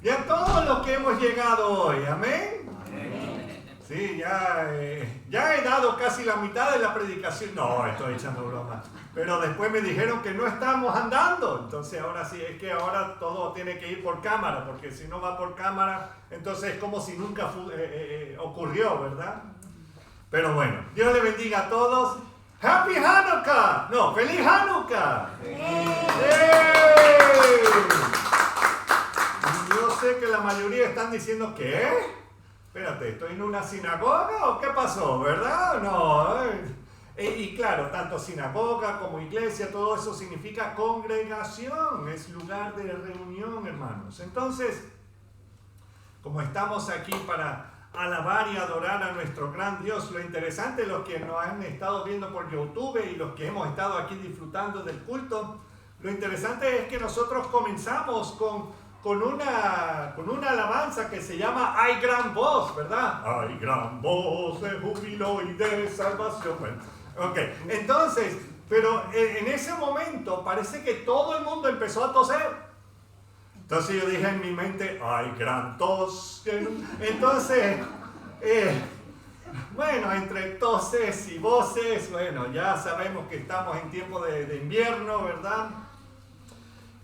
Y a todos los que hemos llegado hoy, amén. Sí, ya he dado casi la mitad de la predicación. No, estoy echando broma. Pero después me dijeron que no estamos andando. Entonces ahora sí, es que ahora todo tiene que ir por cámara, porque si no va por cámara, entonces es como si nunca ocurrió, ¿verdad? Pero bueno, Dios le bendiga a todos. ¡Happy Hanukkah! No, ¡Feliz Hanukkah! Yo sé que la mayoría están diciendo, ¿qué? Espérate, ¿estoy en una sinagoga o qué pasó? ¿Verdad? No. Y claro, tanto sinagoga como iglesia, todo eso significa congregación, es lugar de reunión, hermanos. Entonces, como estamos aquí para alabar y adorar a nuestro gran Dios, lo interesante, los que nos han estado viendo por YouTube y los que hemos estado aquí disfrutando del culto, lo interesante es que nosotros comenzamos con una alabanza que se llama Hay gran voz, ¿verdad? Hay gran voz de júbilo y de salvación. Bueno, ok, entonces, pero en ese momento parece que todo el mundo empezó a toser. Entonces yo dije en mi mente, hay gran tos. Entonces, bueno, entre toses y voces, bueno, ya sabemos que estamos en tiempo de invierno, ¿verdad?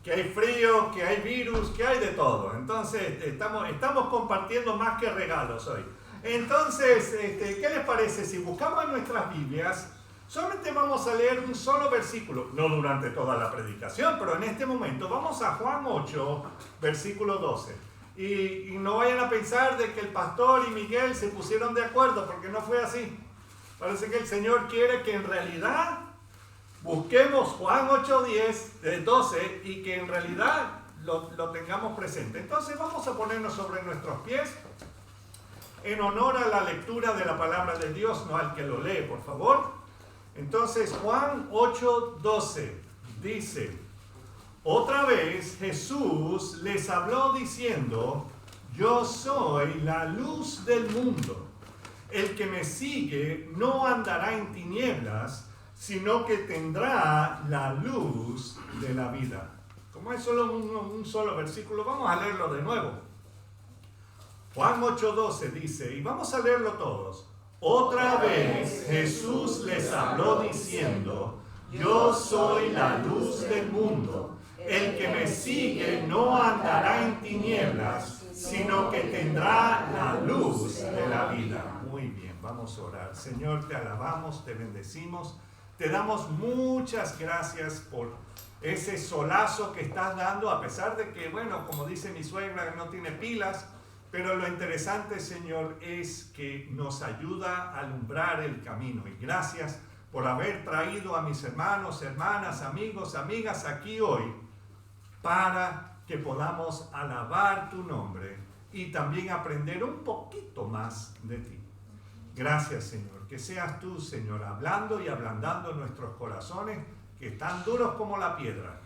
Que hay frío, que hay virus, que hay de todo. Entonces, estamos compartiendo más que regalos hoy. Entonces, ¿qué les parece si buscamos en nuestras Biblias? Solamente vamos a leer un solo versículo, no durante toda la predicación, pero en este momento vamos a Juan 8, versículo 12. Y no vayan a pensar de que el pastor y Miguel se pusieron de acuerdo, porque no fue así. Parece que el Señor quiere que en realidad busquemos Juan 8, 12 y que en realidad lo tengamos presente. Entonces vamos a ponernos sobre nuestros pies en honor a la lectura de la palabra de Dios, no al que lo lee, por favor. Entonces Juan 8, 12 dice: otra vez Jesús les habló diciendo, yo soy la luz del mundo. El que me sigue no andará en tinieblas, sino que tendrá la luz de la vida. Como es solo un solo versículo, vamos a leerlo de nuevo. Juan 8:12 dice, y vamos a leerlo todos. Otra vez Jesús les habló diciendo, yo soy la luz del mundo. El que me sigue no andará en tinieblas, sino que tendrá la luz de la vida. Muy bien, vamos a orar. Señor, te alabamos, te bendecimos. Te damos muchas gracias por ese solazo que estás dando, a pesar de que, bueno, como dice mi suegra, no tiene pilas, pero lo interesante, Señor, es que nos ayuda a alumbrar el camino. Y gracias por haber traído a mis hermanos, hermanas, amigos, amigas aquí hoy, para que podamos alabar tu nombre y también aprender un poquito más de ti. Gracias, Señor. Que seas tú, Señor, hablando y ablandando nuestros corazones que están duros como la piedra.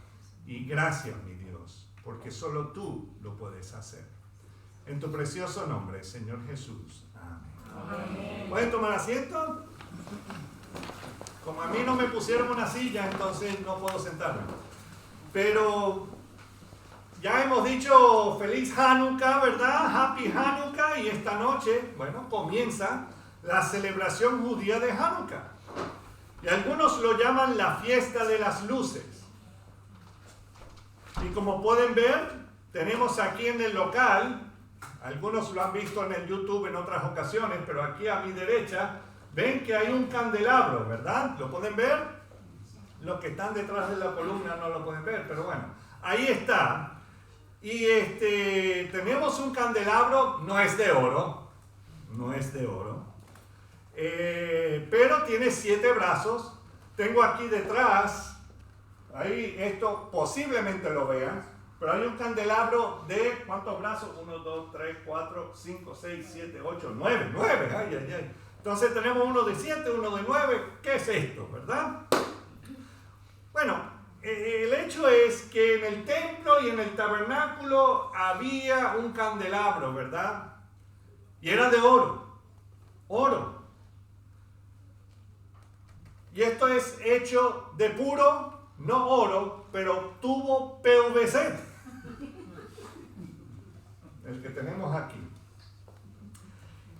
Y gracias, mi Dios, porque solo tú lo puedes hacer. En tu precioso nombre, Señor Jesús. Amén. Amén. ¿Pueden tomar asiento? Como a mí no me pusieron una silla, entonces no puedo sentarme. Pero ya hemos dicho feliz Hanukkah, ¿verdad? Happy Hanukkah. Y esta noche, bueno, comienza la celebración judía de Hanukkah. Y algunos lo llaman la fiesta de las luces. Y como pueden ver, tenemos aquí en el local, algunos lo han visto en el YouTube en otras ocasiones, pero aquí a mi derecha, ven que hay un candelabro, ¿verdad? ¿Lo pueden ver? Los que están detrás de la columna no lo pueden ver, pero bueno, ahí está. Y tenemos un candelabro, no es de oro, pero tiene 7 brazos. Tengo aquí detrás, ahí esto posiblemente lo vean, pero hay un candelabro de, ¿cuántos brazos? 1, 2, 3, 4, 5, 6, 7, 8, 9, ay. Entonces tenemos uno de 7, uno de 9, ¿qué es esto, verdad? Bueno, el hecho es que en el templo y en el tabernáculo había un candelabro, ¿verdad? Y era de oro. Y esto es hecho de puro, no oro, pero tubo PVC. el que tenemos aquí.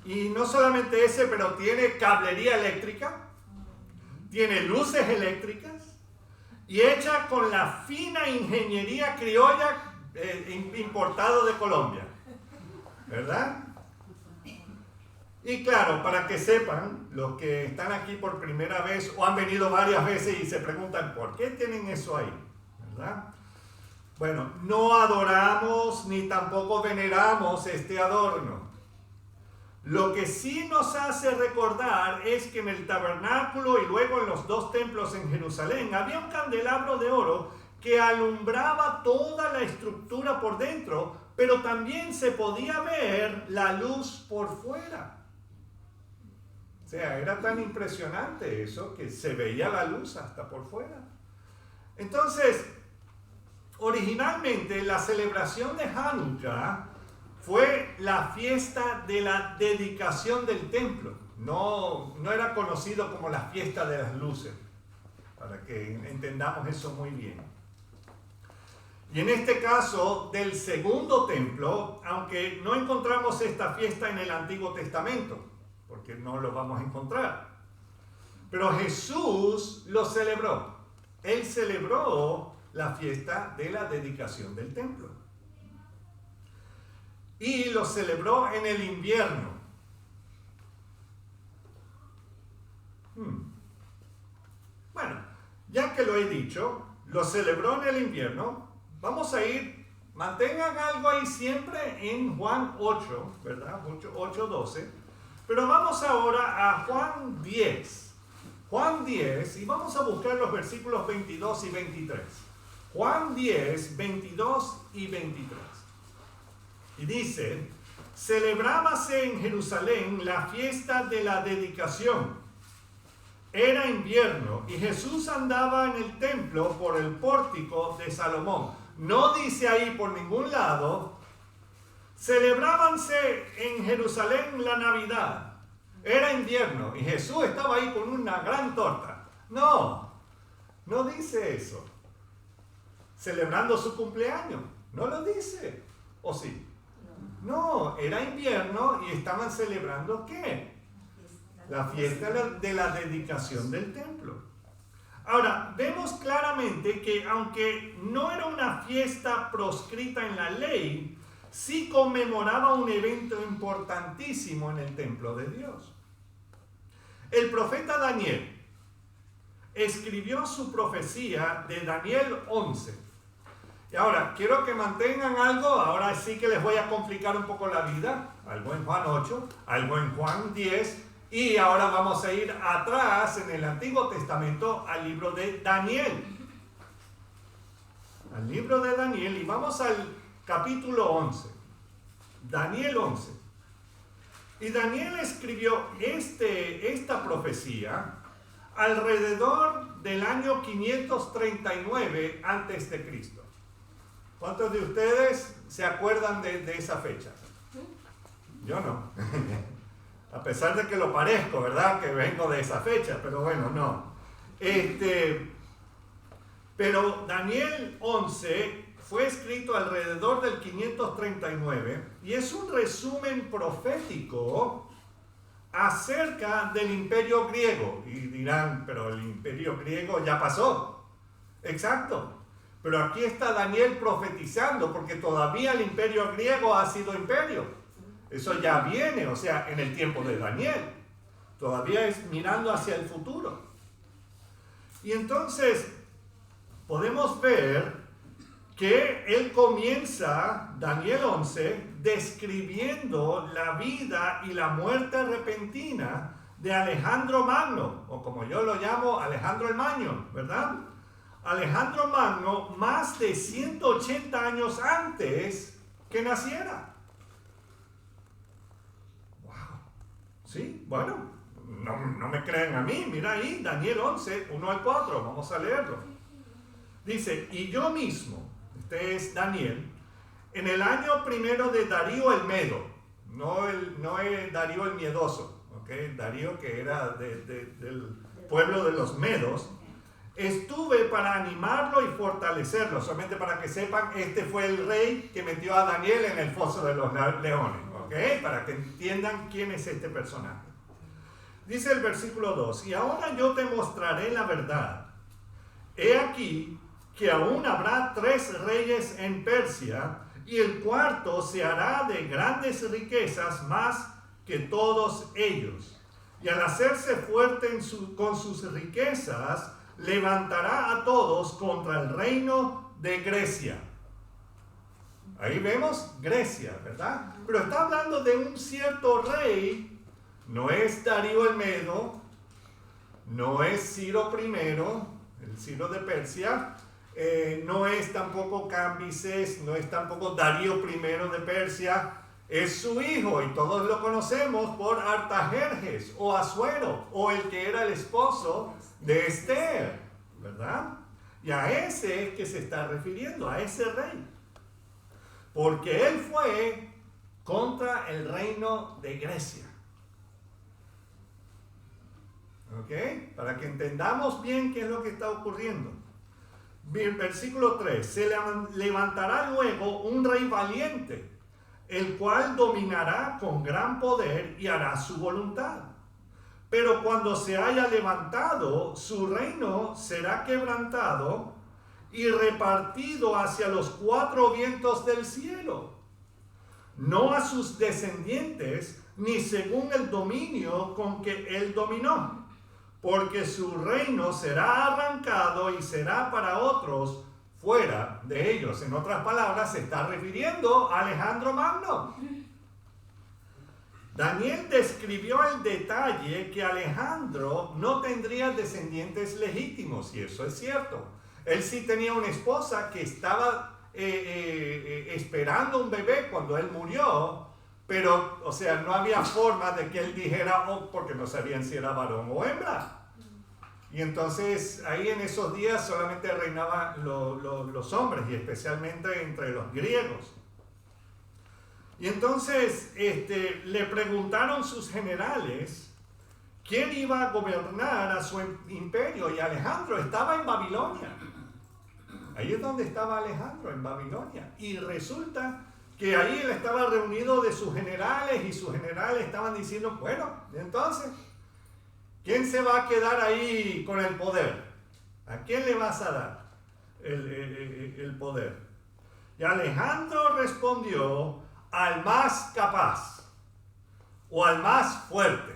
Y no solamente ese, pero tiene cablería eléctrica, tiene luces eléctricas y hecha con la fina ingeniería criolla importado de Colombia, ¿verdad? Y claro, para que sepan, los que están aquí por primera vez o han venido varias veces y se preguntan, ¿por qué tienen eso ahí? ¿Verdad? Bueno, no adoramos ni tampoco veneramos este adorno. Lo que sí nos hace recordar es que en el tabernáculo y luego en los dos templos en Jerusalén había un candelabro de oro que alumbraba toda la estructura por dentro, pero también se podía ver la luz por fuera. O sea, era tan impresionante eso que se veía la luz hasta por fuera. Entonces, originalmente la celebración de Hanukkah fue la fiesta de la dedicación del templo. No era conocido como la fiesta de las luces, para que entendamos eso muy bien. Y en este caso del segundo templo, aunque no encontramos esta fiesta en el Antiguo Testamento, porque no lo vamos a encontrar, pero Jesús lo celebró. Él celebró la fiesta de la dedicación del templo. Y lo celebró en el invierno. Bueno, ya que lo he dicho, lo celebró en el invierno. Vamos a ir, mantengan algo ahí siempre en Juan 8, ¿verdad? 8:12. Pero vamos ahora a Juan 10. Juan 10, y vamos a buscar los versículos 22 y 23. Juan 10, 22 y 23. Y dice, celebrábase en Jerusalén la fiesta de la dedicación. Era invierno y Jesús andaba en el templo por el pórtico de Salomón. No dice ahí por ningún lado, celebrábanse en Jerusalén la Navidad. Era invierno y Jesús estaba ahí con una gran torta. No dice eso. Celebrando su cumpleaños. No lo dice. ¿O sí? No, era invierno y estaban celebrando ¿qué? La fiesta de la dedicación del templo. Ahora, vemos claramente que aunque no era una fiesta proscrita en la ley, sí conmemoraba un evento importantísimo en el templo de Dios. El profeta Daniel escribió su profecía de Daniel 11. Y ahora, quiero que mantengan algo, ahora sí que les voy a complicar un poco la vida, algo en Juan 8, algo en Juan 10, y ahora vamos a ir atrás en el Antiguo Testamento al libro de Daniel. Al libro de Daniel, y vamos al capítulo 11. Daniel 11. Y Daniel escribió esta profecía alrededor del año 539 a.C. ¿Cuántos de ustedes se acuerdan de esa fecha? Yo no. A pesar de que lo parezco, ¿verdad? Que vengo de esa fecha, pero bueno, no. Pero Daniel 11 fue escrito alrededor del 539 y es un resumen profético acerca del imperio griego. Y dirán, pero el imperio griego ya pasó. Exacto. Pero aquí está Daniel profetizando porque todavía el imperio griego ha sido imperio. Eso ya viene, o sea, en el tiempo de Daniel. Todavía es mirando hacia el futuro. Y entonces podemos ver que él comienza, Daniel 11, describiendo la vida y la muerte repentina de Alejandro Magno, o como yo lo llamo, Alejandro el Magno, ¿verdad? Alejandro Magno más de 180 años antes que naciera. Wow. Sí, bueno, no me creen a mí, mira ahí, Daniel 11, 1-4, vamos a leerlo. Dice, y yo mismo, este es Daniel, en el año primero de Darío el Medo, no es Darío el Miedoso, ¿okay? Darío que era del pueblo de los Medos. estuve para animarlo y fortalecerlo. Solamente para que sepan, este fue el rey que metió a Daniel en el foso de los leones. ¿Ok? Para que entiendan quién es este personaje. Dice el versículo 2, y ahora yo te mostraré la verdad. He aquí que aún habrá 3 reyes en Persia, y el cuarto se hará de grandes riquezas más que todos ellos. Y al hacerse fuerte con sus riquezas, levantará a todos contra el reino de Grecia. Ahí vemos Grecia, ¿verdad? Pero está hablando de un cierto rey. No es Darío el Medo, no es Ciro I, el Ciro de Persia, no es tampoco Cambises, no es tampoco Darío I de Persia. Es su hijo, y todos lo conocemos por Artajerjes o Asuero, o el que era el esposo de Esther, ¿verdad? Y a ese es que se está refiriendo, a ese rey. Porque él fue contra el reino de Grecia. ¿Ok? Para que entendamos bien qué es lo que está ocurriendo. Versículo 3. Se levantará luego un rey valiente, el cual dominará con gran poder y hará su voluntad. Pero cuando se haya levantado, su reino será quebrantado y repartido hacia los 4 vientos del cielo, no a sus descendientes, ni según el dominio con que él dominó, porque su reino será arrancado y será para otros fuera de ellos. En otras palabras, se está refiriendo a Alejandro Magno. Daniel describió el detalle que Alejandro no tendría descendientes legítimos, y eso es cierto. Él sí tenía una esposa que estaba esperando un bebé cuando él murió, pero, o sea, no había forma de que él dijera, porque no sabían si era varón o hembra. Y entonces ahí en esos días solamente reinaban los hombres, y especialmente entre los griegos. Y entonces le preguntaron sus generales quién iba a gobernar a su imperio, y Alejandro estaba en Babilonia. Ahí es donde estaba Alejandro, en Babilonia. Y resulta que ahí él estaba reunido de sus generales, y sus generales estaban diciendo, bueno, entonces, ¿quién se va a quedar ahí con el poder? ¿A quién le vas a dar el poder? Y Alejandro respondió, al más capaz o al más fuerte.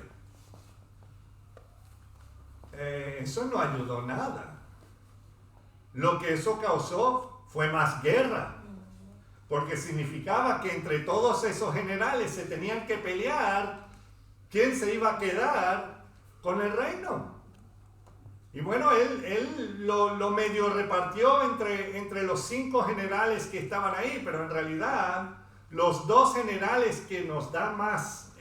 Eso no ayudó nada. Lo que eso causó fue más guerra, porque significaba que entre todos esos generales se tenían que pelear quién se iba a quedar con el reino. Y bueno, él lo medio repartió entre los 5 generales que estaban ahí, pero en realidad los 2 generales que nos dan más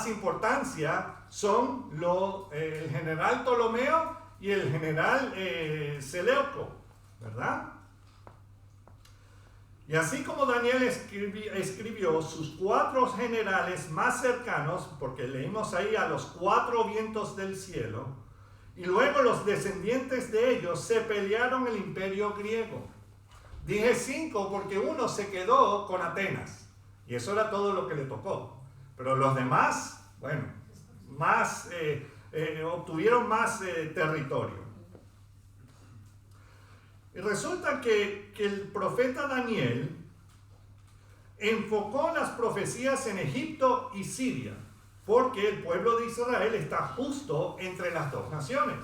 importancia son el general Ptolomeo y el general Seleuco, ¿verdad? Y así como Daniel escribió sus 4 generales más cercanos, porque leímos ahí a los 4 vientos del cielo, y luego los descendientes de ellos se pelearon el imperio griego. Dije 5 porque uno se quedó con Atenas, y eso era todo lo que le tocó. Pero los demás, bueno, obtuvieron más territorio. Y resulta que el profeta Daniel enfocó las profecías en Egipto y Siria, porque el pueblo de Israel está justo entre las 2 naciones.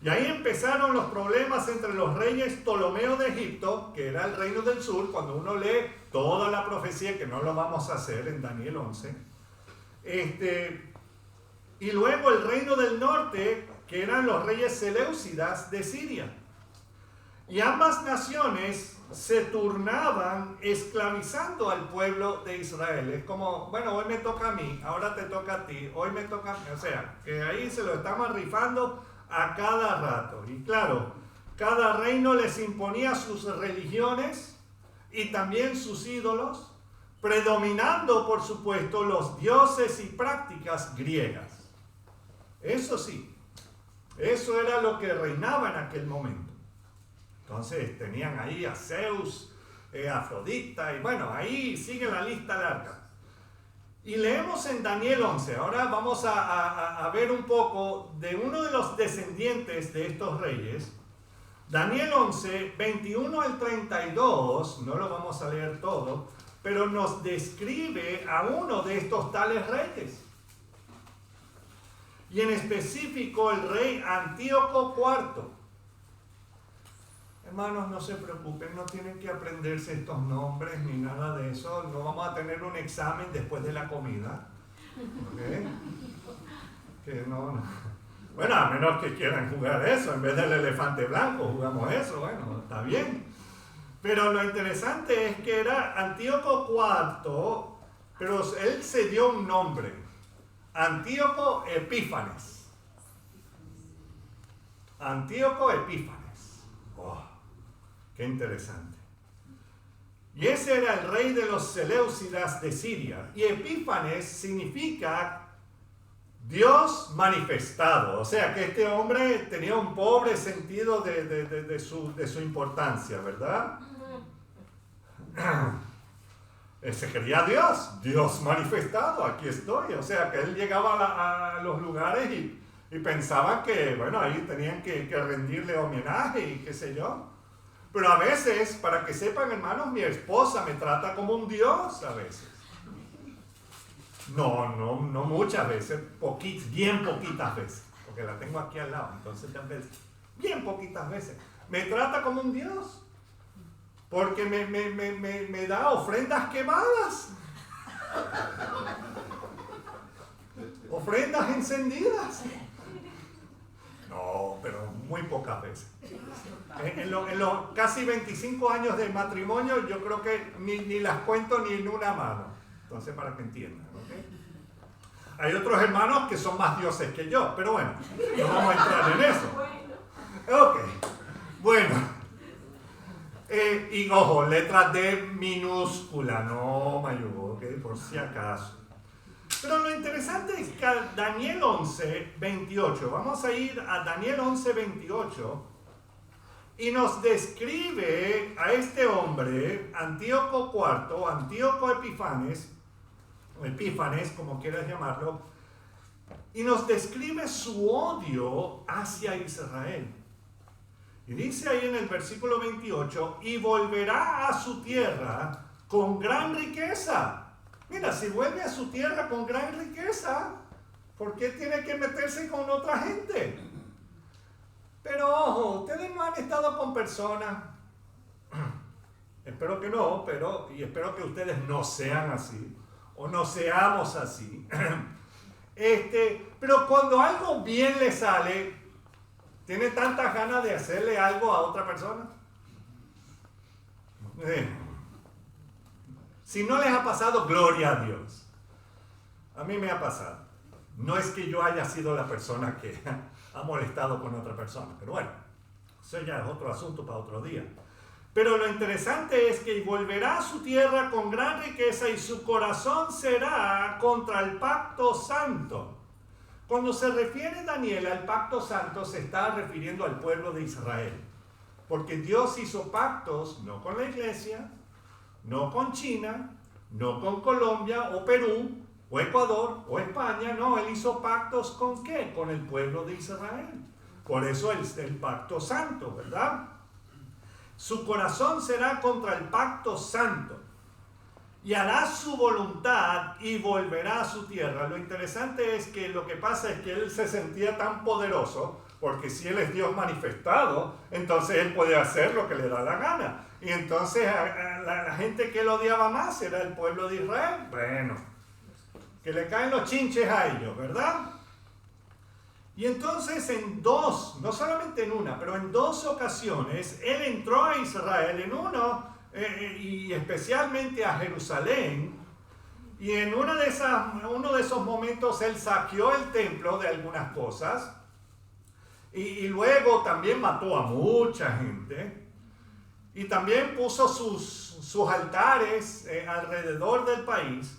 Y ahí empezaron los problemas entre los reyes Ptolomeo de Egipto, que era el reino del sur, cuando uno lee toda la profecía, que no lo vamos a hacer en Daniel 11, y luego el reino del norte, que eran los reyes seleucidas de Siria. Y ambas naciones se turnaban esclavizando al pueblo de Israel. Es como, bueno, hoy me toca a mí, ahora te toca a ti, hoy me toca a mí. O sea, que ahí se lo estamos rifando a cada rato. Y claro, cada reino les imponía sus religiones y también sus ídolos, predominando, por supuesto, los dioses y prácticas griegas. Eso sí, Eso era lo que reinaba en aquel momento. Entonces tenían ahí a Zeus, Afrodita, y bueno, ahí sigue la lista larga. Y leemos en Daniel 11, ahora vamos a ver un poco de uno de los descendientes de estos reyes. Daniel 11, 21 al 32, no lo vamos a leer todo, pero nos describe a uno de estos tales reyes. Y en específico el rey Antíoco IV. Hermanos, no se preocupen, no tienen que aprenderse estos nombres ni nada de eso. No vamos a tener un examen después de la comida. ¿Okay? Que no. Bueno, a menos que quieran jugar eso, en vez del elefante blanco jugamos eso, bueno, está bien. Pero lo interesante es que era Antíoco IV, pero él se dio un nombre, Antíoco Epífanes. Antíoco Epífanes. Oh, qué interesante. Y ese era el rey de los Seleucidas de Siria. Y Epífanes significa Dios manifestado. O sea que este hombre tenía un pobre sentido de su importancia, ¿verdad? Se creía Dios manifestado, aquí estoy. O sea que él llegaba a los lugares y pensaba que, bueno, ahí tenían que rendirle homenaje y qué sé yo. Pero a veces, para que sepan, hermanos, mi esposa me trata como un Dios a veces. No muchas veces, bien poquitas veces, porque la tengo aquí al lado, entonces tal vez, bien poquitas veces, me trata como un Dios, porque me da ofrendas quemadas, ofrendas encendidas. No, pero muy pocas veces. En los casi 25 años de matrimonio, yo creo que ni las cuento ni en una mano. Entonces, para que entiendan, ¿ok? Hay otros hermanos que son más dioses que yo, pero bueno, no vamos a entrar en eso. Ok, bueno. Y ojo, letra D minúscula, no mayúscula, ¿ok? Por si acaso. Pero lo interesante es que Daniel 11, 28, vamos a ir a Daniel 11, 28, y nos describe a este hombre, Antíoco IV, Antíoco Epífanes, como quieras llamarlo, y nos describe su odio hacia Israel. Y dice ahí en el versículo 28, y volverá a su tierra con gran riqueza. Mira, si vuelve a su tierra con gran riqueza, ¿por qué tiene que meterse con otra gente? Pero ojo, ustedes no han estado con personas, espero que no, y espero que ustedes no sean así, o no seamos así. Pero cuando algo bien le sale, ¿tiene tantas ganas de hacerle algo a otra persona? Si no les ha pasado, gloria a Dios. A mí me ha pasado. No es que yo haya sido la persona que ha molestado con otra persona, pero bueno, eso ya es otro asunto para otro día. Pero lo interesante es que volverá a su tierra con gran riqueza y su corazón será contra el pacto santo. Cuando se refiere Daniel al pacto santo, se está refiriendo al pueblo de Israel. Porque Dios hizo pactos no con la iglesia, no con China, no con Colombia o Perú o Ecuador o España, no, él hizo pactos ¿con qué? Con el pueblo de Israel. Por eso es el pacto santo, ¿verdad? Su corazón será contra el pacto santo y hará su voluntad y volverá a su tierra. Lo interesante es que lo que pasa es que él se sentía tan poderoso, porque si él es Dios manifestado, entonces él puede hacer lo que le da la gana. Y entonces la gente que él odiaba más era el pueblo de Israel. Bueno, que le caen los chinches a ellos, ¿verdad? Y entonces no solamente en una, pero en dos ocasiones, él entró a Israel, en uno, y especialmente a Jerusalén, y en uno de esos momentos él saqueó el templo de algunas cosas, y luego también mató a mucha gente, y también puso sus altares alrededor del país.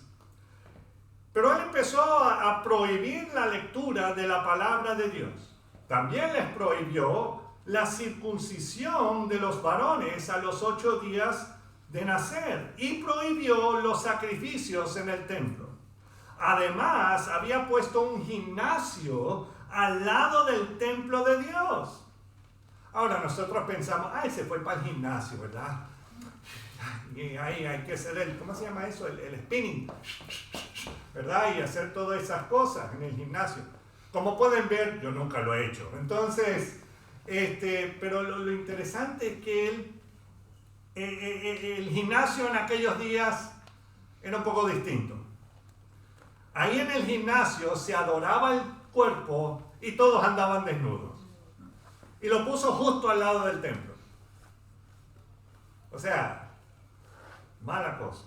Pero él empezó a prohibir la lectura de la palabra de Dios. también les prohibió la circuncisión de los varones a los 8 días de nacer y prohibió los sacrificios en el templo. Además, había puesto un gimnasio al lado del templo de Dios. Ahora nosotros pensamos, se fue para el gimnasio, ¿verdad? Y ahí hay que hacer ¿cómo se llama eso? El spinning, ¿verdad? Y hacer todas esas cosas en el gimnasio. Como pueden ver, yo nunca lo he hecho. Entonces, pero lo interesante es que el gimnasio en aquellos días era un poco distinto. Ahí en el gimnasio se adoraba el cuerpo y todos andaban desnudos. Y lo puso justo al lado del templo. O sea, mala cosa.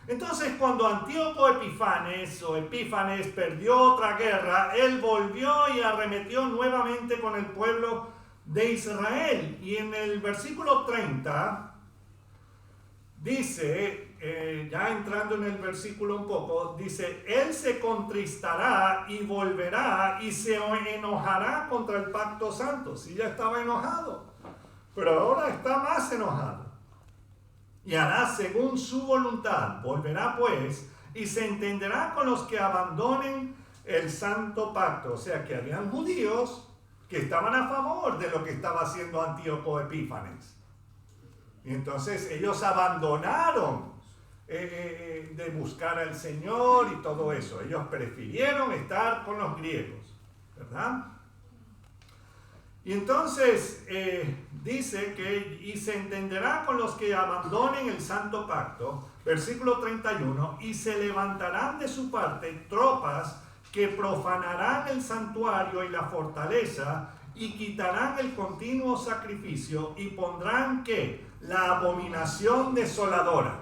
Entonces, cuando Antíoco Epífanes perdió otra guerra, él volvió y arremetió nuevamente con el pueblo de Israel. Y en el versículo 30 dice, ya entrando en el versículo un poco, dice, él se contristará y volverá y se enojará contra el pacto santo. Sí, ya estaba enojado, pero ahora está más enojado. Y hará según su voluntad. Volverá pues y se entenderá con los que abandonen el santo pacto. O sea que habían judíos que estaban a favor de lo que estaba haciendo Antíoco Epífanes. Y entonces ellos abandonaron de buscar al Señor y todo eso. Ellos prefirieron estar con los griegos, ¿verdad? Y entonces dice que y se entenderá con los que abandonen el santo pacto, versículo 31, y se levantarán de su parte tropas que profanarán el santuario y la fortaleza y quitarán el continuo sacrificio y pondrán ¿qué? La abominación desoladora.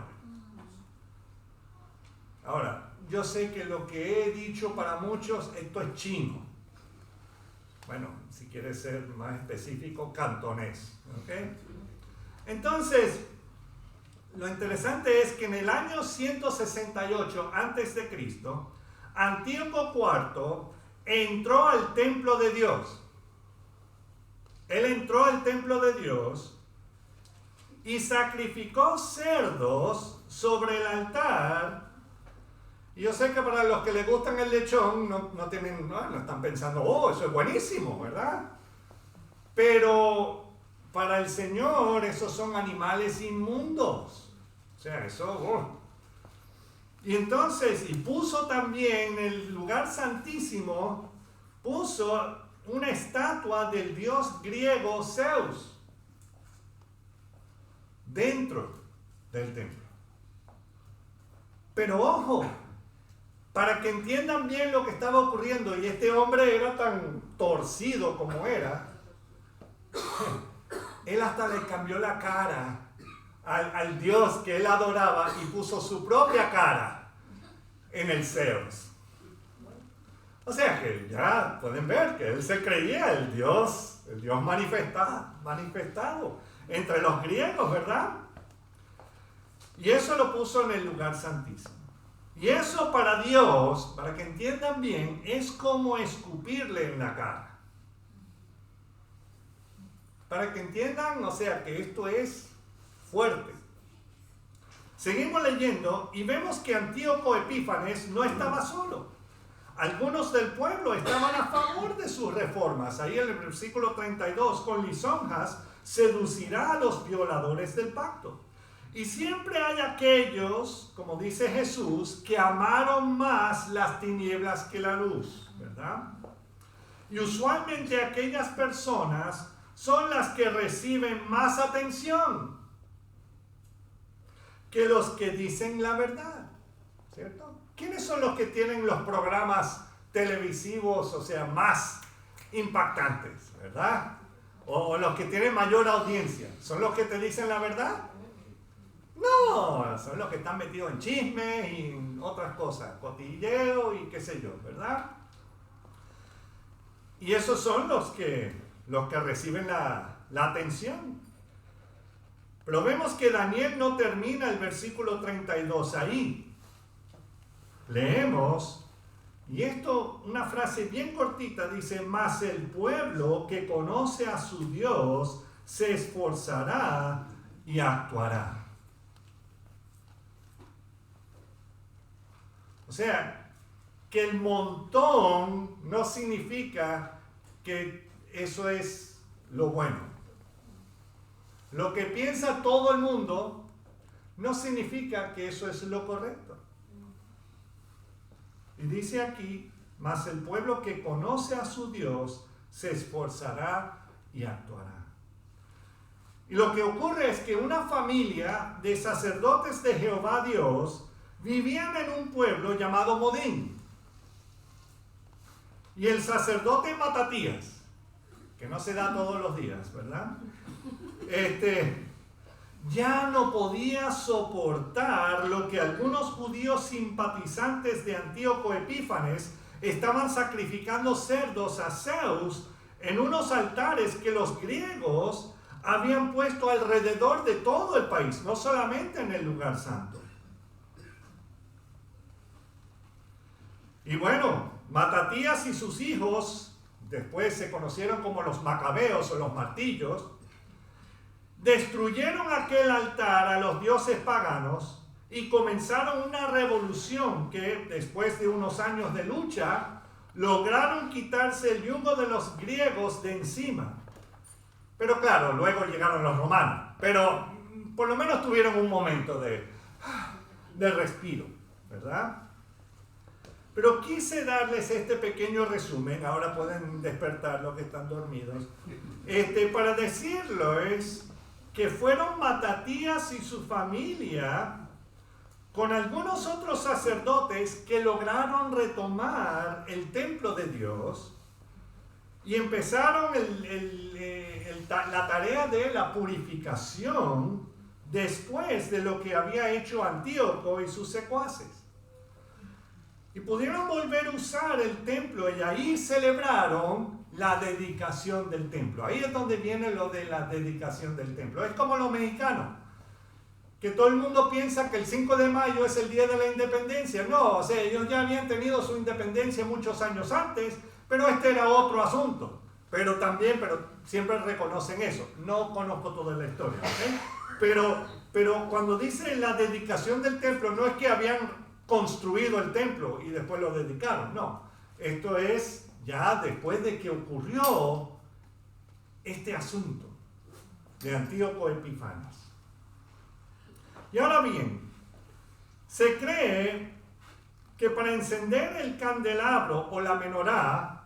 Ahora, yo sé que lo que he dicho para muchos, esto es chino. Bueno, si quieres ser más específico, cantonés. ¿Okay? Entonces, lo interesante es que en el año 168 a.C., Antíoco IV entró al templo de Dios. Él entró al templo de Dios y sacrificó cerdos sobre el altar. Y yo sé que para los que les gustan el lechón no están pensando, eso es buenísimo, ¿verdad? Pero para el Señor esos son animales inmundos. O sea, eso... Y entonces, y puso también en el lugar santísimo, puso una estatua del dios griego Zeus dentro del templo. Pero ojo, para que entiendan bien lo que estaba ocurriendo, y este hombre era tan torcido como era, él hasta le cambió la cara al dios que él adoraba y puso su propia cara en el Zeus. O sea que ya pueden ver que él se creía el Dios manifestado entre los griegos, ¿verdad? Y eso lo puso en el lugar santísimo. Y eso para Dios, para que entiendan bien, es como escupirle en la cara. Para que entiendan, o sea, que esto es fuerte. Seguimos leyendo y vemos que Antíoco Epífanes no estaba solo. Algunos del pueblo estaban a favor de sus reformas. Ahí en el versículo 32, con lisonjas seducirá a los violadores del pacto. Y siempre hay aquellos, como dice Jesús, que amaron más las tinieblas que la luz, ¿verdad? Y usualmente aquellas personas son las que reciben más atención que los que dicen la verdad, ¿cierto? ¿Quiénes son los que tienen los programas televisivos, o sea, más impactantes, ¿verdad? O los que tienen mayor audiencia. ¿Son los que te dicen la verdad? No, son los que están metidos en chismes y en otras cosas, cotilleo y qué sé yo, ¿verdad? Y esos son los que reciben la atención. Pero vemos que Daniel no termina el versículo 32 ahí. Leemos, Y esto, una frase bien cortita, dice, mas el pueblo que conoce a su Dios se esforzará y actuará. O sea, que el montón no significa que eso es lo bueno. Lo que piensa todo el mundo no significa que eso es lo correcto. Y dice aquí, mas el pueblo que conoce a su Dios se esforzará y actuará. Y lo que ocurre es que una familia de sacerdotes de Jehová Dios vivían en un pueblo llamado Modín. Y el sacerdote Matatías, que no se da todos los días, ¿verdad? Ya no podía soportar lo que algunos judíos simpatizantes de Antíoco Epífanes estaban sacrificando cerdos a Zeus en unos altares que los griegos habían puesto alrededor de todo el país, no solamente en el lugar santo. Y bueno, Matatías y sus hijos, después se conocieron como los macabeos o los martillos, destruyeron aquel altar a los dioses paganos y comenzaron una revolución que, después de unos años de lucha, lograron quitarse el yugo de los griegos de encima. Pero claro, luego llegaron los romanos, pero por lo menos tuvieron un momento de respiro, ¿verdad? Pero quise darles este pequeño resumen, ahora pueden despertar los que están dormidos, para decirlo es que fueron Matatías y su familia con algunos otros sacerdotes que lograron retomar el templo de Dios y empezaron la tarea de la purificación después de lo que había hecho Antíoco y sus secuaces. Y pudieron volver a usar el templo y ahí celebraron la dedicación del templo. Ahí es donde viene lo de la dedicación del templo. Es como los mexicanos, que todo el mundo piensa que el 5 de mayo es el día de la independencia. No, o sea, ellos ya habían tenido su independencia muchos años antes, pero este era otro asunto. Pero siempre reconocen eso. No conozco toda la historia, ¿ok? Pero cuando dice la dedicación del templo, no es que habían construido el templo y después lo dedicaron, no. Esto es ya después de que ocurrió este asunto de Antíoco Epífanes. Y ahora bien, se cree que para encender el candelabro o la menorá,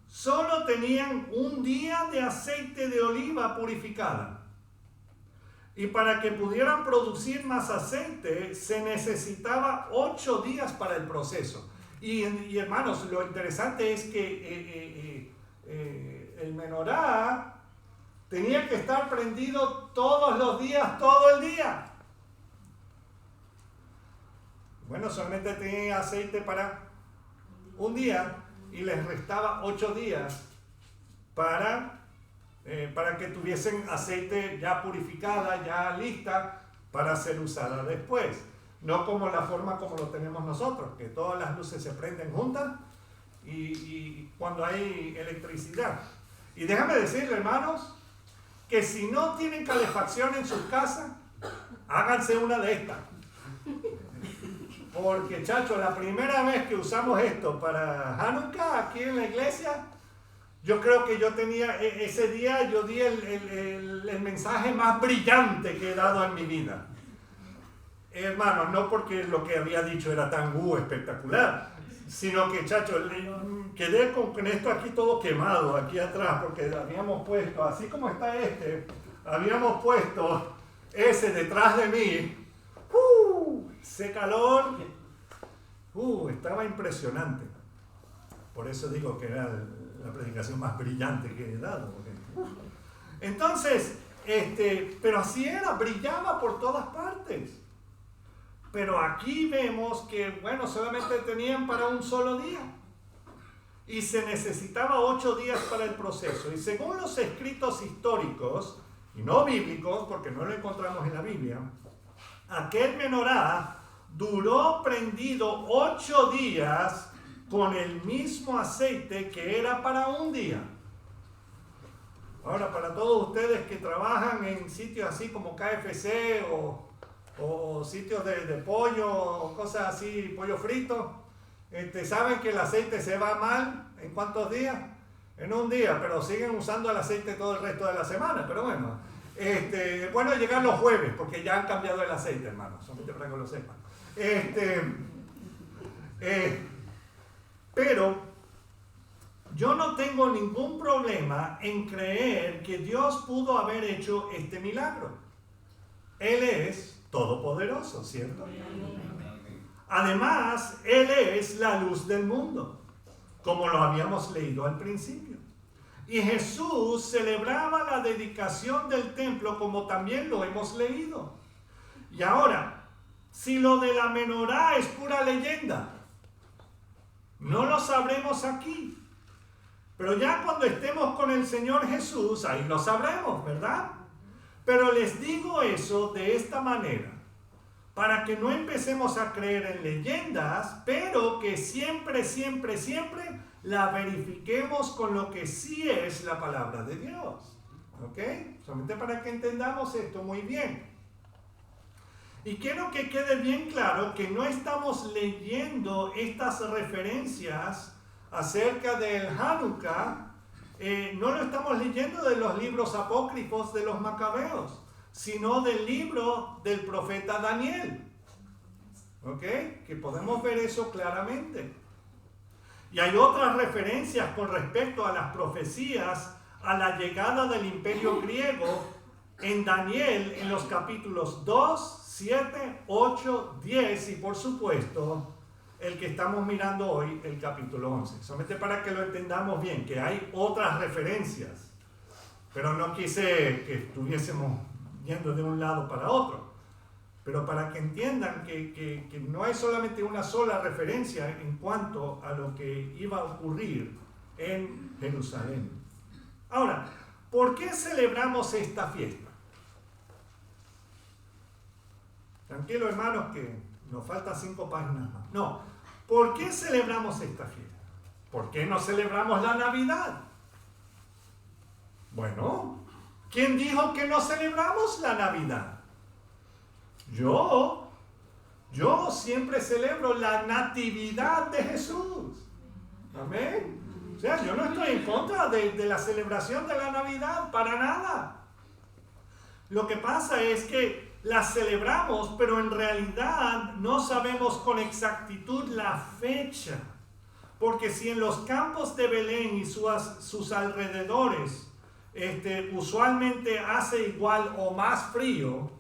solo tenían un día de aceite de oliva purificada. Y para que pudieran producir más aceite, se necesitaba 8 días para el proceso. Y hermanos, lo interesante es que el menorá tenía que estar prendido todos los días, todo el día. Bueno, solamente tenía aceite para un día y les restaba 8 días para que tuviesen aceite ya purificada, ya lista para ser usada después. No como la forma como lo tenemos nosotros, que todas las luces se prenden juntas y cuando hay electricidad. Y déjame decirle, hermanos, que si no tienen calefacción en sus casas, háganse una de estas. Porque, chacho, la primera vez que usamos esto para Hanukkah aquí en la iglesia, yo creo que yo tenía, ese día yo di el mensaje más brillante que he dado en mi vida. Hermano, no porque lo que había dicho era tan espectacular, sino que, chacho, quedé con esto aquí todo quemado, aquí atrás, porque habíamos puesto, así como está habíamos puesto ese detrás de mí. Ese calor, estaba impresionante. Por eso digo que era la predicación más brillante que he dado. Entonces, pero así era, brillaba por todas partes. Pero aquí vemos que, bueno, solamente tenían para un solo día. Y se necesitaba 8 días para el proceso. Y según los escritos históricos, y no bíblicos, porque no lo encontramos en la Biblia, aquel menorá duró prendido 8 días con el mismo aceite que era para un día. Ahora, para todos ustedes que trabajan en sitios así como KFC o sitios de pollo o cosas así, pollo frito, saben que el aceite se va mal ¿en cuántos días? En un día, pero siguen usando el aceite todo el resto de la semana. Pero bueno, bueno, llegan los jueves porque ya han cambiado el aceite, hermanos, solamente para que lo sepan. Pero yo no tengo ningún problema en creer que Dios pudo haber hecho este milagro. Él es todopoderoso, ¿cierto? Además, Él es la luz del mundo, como lo habíamos leído al principio. Y Jesús celebraba la dedicación del templo como también lo hemos leído. Y ahora, si lo de la menorá es pura leyenda, no lo sabremos aquí. Pero ya cuando estemos con el Señor Jesús, ahí lo sabremos, ¿verdad? Pero les digo eso de esta manera, para que no empecemos a creer en leyendas, pero que siempre, siempre, siempre la verifiquemos con lo que sí es la palabra de Dios. ¿Ok? Solamente para que entendamos esto muy bien. Y quiero que quede bien claro que no estamos leyendo estas referencias acerca del Hanukkah, no lo estamos leyendo de los libros apócrifos de los macabeos, sino del libro del profeta Daniel. ¿Ok? Que podemos ver eso claramente. Y hay otras referencias con respecto a las profecías a la llegada del imperio griego en Daniel en los capítulos 2, 7, 8, 10 y por supuesto el que estamos mirando hoy, el capítulo 11. Solamente para que lo entendamos bien, que hay otras referencias, pero no quise que estuviésemos yendo de un lado para otro. Pero para que entiendan que no hay solamente una sola referencia en cuanto a lo que iba a ocurrir en Jerusalén. Ahora, ¿por qué celebramos esta fiesta? Tranquilo, hermanos, que nos faltan 5 páginas más. No, ¿por qué celebramos esta fiesta? ¿Por qué no celebramos la Navidad? Bueno, ¿quién dijo que no celebramos la Navidad? Yo siempre celebro la natividad de Jesús. Amén. O sea, yo no estoy en contra de la celebración de la Navidad, para nada. Lo que pasa es que la celebramos, pero en realidad no sabemos con exactitud la fecha. Porque si en los campos de Belén y sus alrededores usualmente hace igual o más frío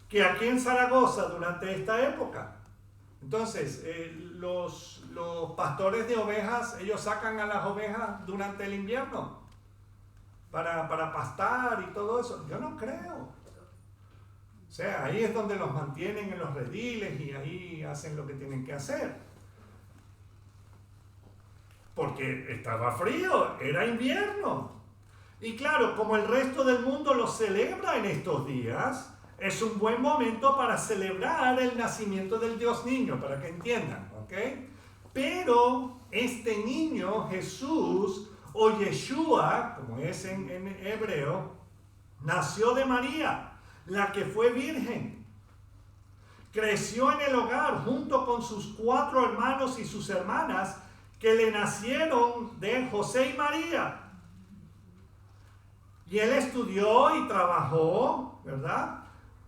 que aquí en Zaragoza durante esta época. Entonces, los pastores de ovejas, ellos sacan a las ovejas durante el invierno para pastar y todo eso. Yo no creo. O sea, ahí es donde los mantienen en los rediles y ahí hacen lo que tienen que hacer. Porque estaba frío, era invierno. Y claro, como el resto del mundo lo celebra en estos días, es un buen momento para celebrar el nacimiento del Dios niño, para que entiendan, ¿ok? Pero este niño, Jesús, o Yeshua, como es en hebreo, nació de María, la que fue virgen. Creció en el hogar junto con sus 4 hermanos y sus hermanas, que le nacieron de José y María. Y él estudió y trabajó, ¿verdad?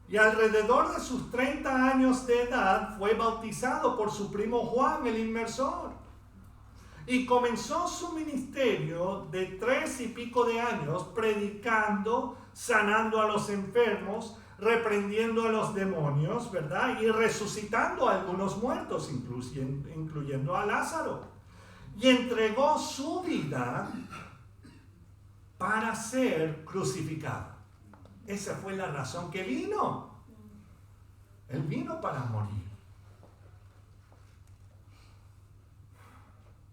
Y alrededor de sus 30 años de edad fue bautizado por su primo Juan el Inmersor. Y comenzó su ministerio de 3 y pico de años predicando, sanando a los enfermos, reprendiendo a los demonios, ¿verdad? Y resucitando a algunos muertos, incluyendo a Lázaro. Y entregó su vida para ser crucificado. Esa fue la razón que vino. Él vino para morir.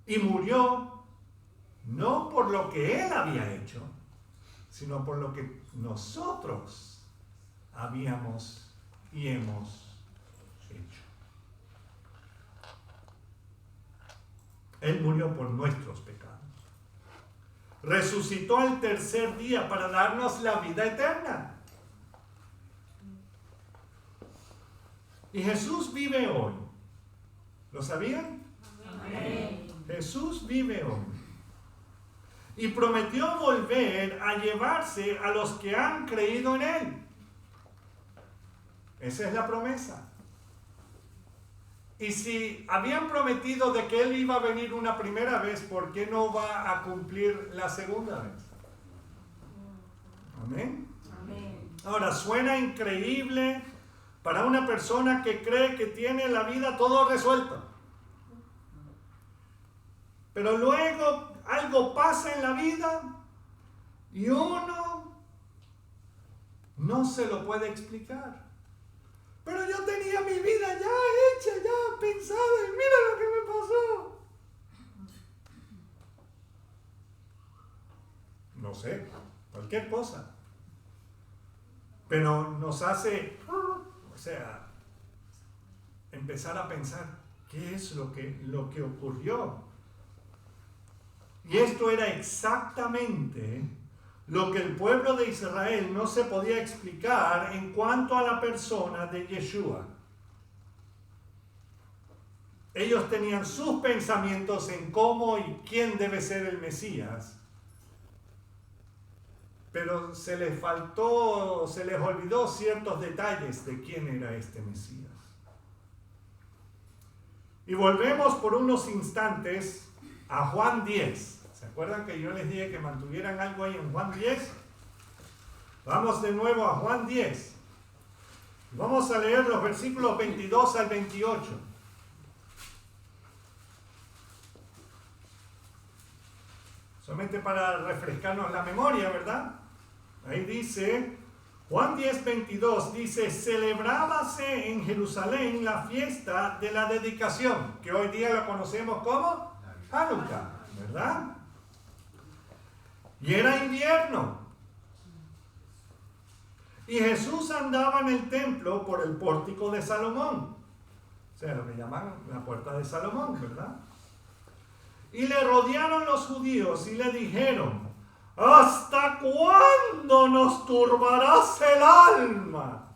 Y murió no por lo que él había hecho, sino por lo que nosotros habíamos y hemos hecho. Él murió por nuestros pecados. Resucitó al tercer día para darnos la vida eterna. Y Jesús vive hoy. ¿Lo sabían? Amén. Jesús vive hoy. Y prometió volver a llevarse a los que han creído en Él. Esa es la promesa. Y si habían prometido de que Él iba a venir una primera vez, ¿por qué no va a cumplir la segunda vez? Amén. Amén. Ahora, suena increíble para una persona que cree que tiene la vida todo resuelto. Pero luego algo pasa en la vida y uno no se lo puede explicar. Pero yo tenía mi vida ya hecha, ya pensada, y mira lo que me pasó. No sé, cualquier cosa. Pero nos hace, empezar a pensar, ¿qué es lo que ocurrió? Y esto era exactamente lo que el pueblo de Israel no se podía explicar en cuanto a la persona de Yeshua. Ellos tenían sus pensamientos en cómo y quién debe ser el Mesías, pero se les olvidó ciertos detalles de quién era este Mesías. Y volvemos por unos instantes a Juan 10. ¿Se acuerdan que yo les dije que mantuvieran algo ahí en Juan 10? Vamos de nuevo a Juan 10. Vamos a leer los versículos 22 al 28. Solamente para refrescarnos la memoria, ¿verdad? Ahí dice, Juan 10, 22, dice, celebrábase en Jerusalén la fiesta de la dedicación, que hoy día la conocemos como Hanukkah, ¿verdad? Y era invierno. Y Jesús andaba en el templo por el pórtico de Salomón. O sea, lo que llaman la puerta de Salomón, ¿verdad? Y le rodearon los judíos y le dijeron, ¿hasta cuándo nos turbarás el alma?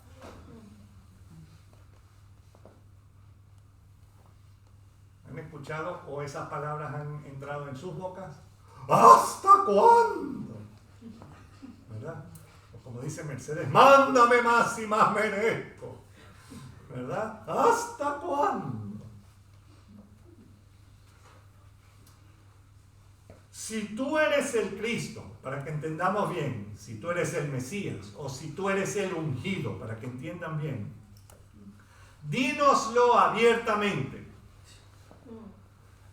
¿Han escuchado o esas palabras han entrado en sus bocas? ¿Hasta cuándo? ¿Verdad? O como dice Mercedes, mándame más y más merezco. ¿Verdad? ¿Hasta cuándo? Si tú eres el Cristo, para que entendamos bien, si tú eres el Mesías o si tú eres el ungido, para que entiendan bien, dínoslo abiertamente.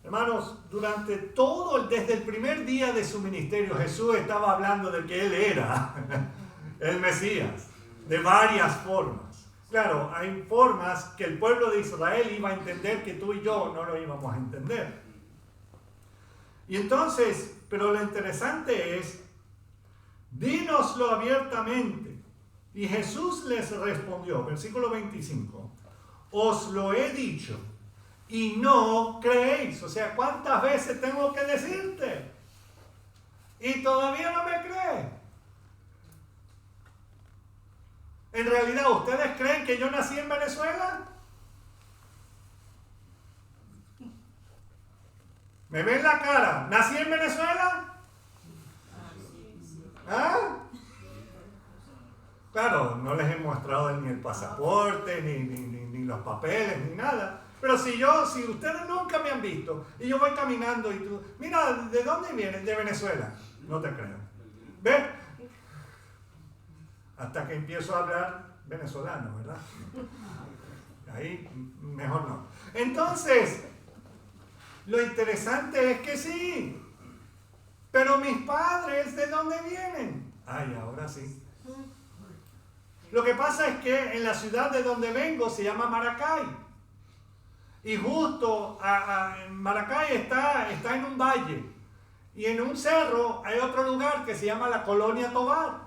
Hermanos, desde el primer día de su ministerio, Jesús estaba hablando de que Él era el Mesías, de varias formas. Claro, hay formas que el pueblo de Israel iba a entender que tú y yo no lo íbamos a entender. Y entonces, pero lo interesante es, dínoslo abiertamente. Y Jesús les respondió, versículo 25, os lo he dicho y no creéis. O sea, ¿cuántas veces tengo que decirte? Y todavía no me crees. En realidad, ¿ustedes creen que yo nací en Venezuela? ¿Me ven la cara? ¿Nací en Venezuela? ¿Ah? Claro, no les he mostrado ni el pasaporte, ni los papeles, ni nada. Pero si ustedes nunca me han visto, y yo voy caminando y tú, mira, ¿de dónde vienes? De Venezuela. No te creo. ¿Ves? Hasta que empiezo a hablar venezolano, ¿verdad? Ahí mejor no. Entonces, lo interesante es que sí. Pero mis padres, ¿de dónde vienen? Ay, ahora sí. Lo que pasa es que en la ciudad de donde vengo se llama Maracay. Y justo Maracay está en un valle. Y en un cerro hay otro lugar que se llama la Colonia Tovar.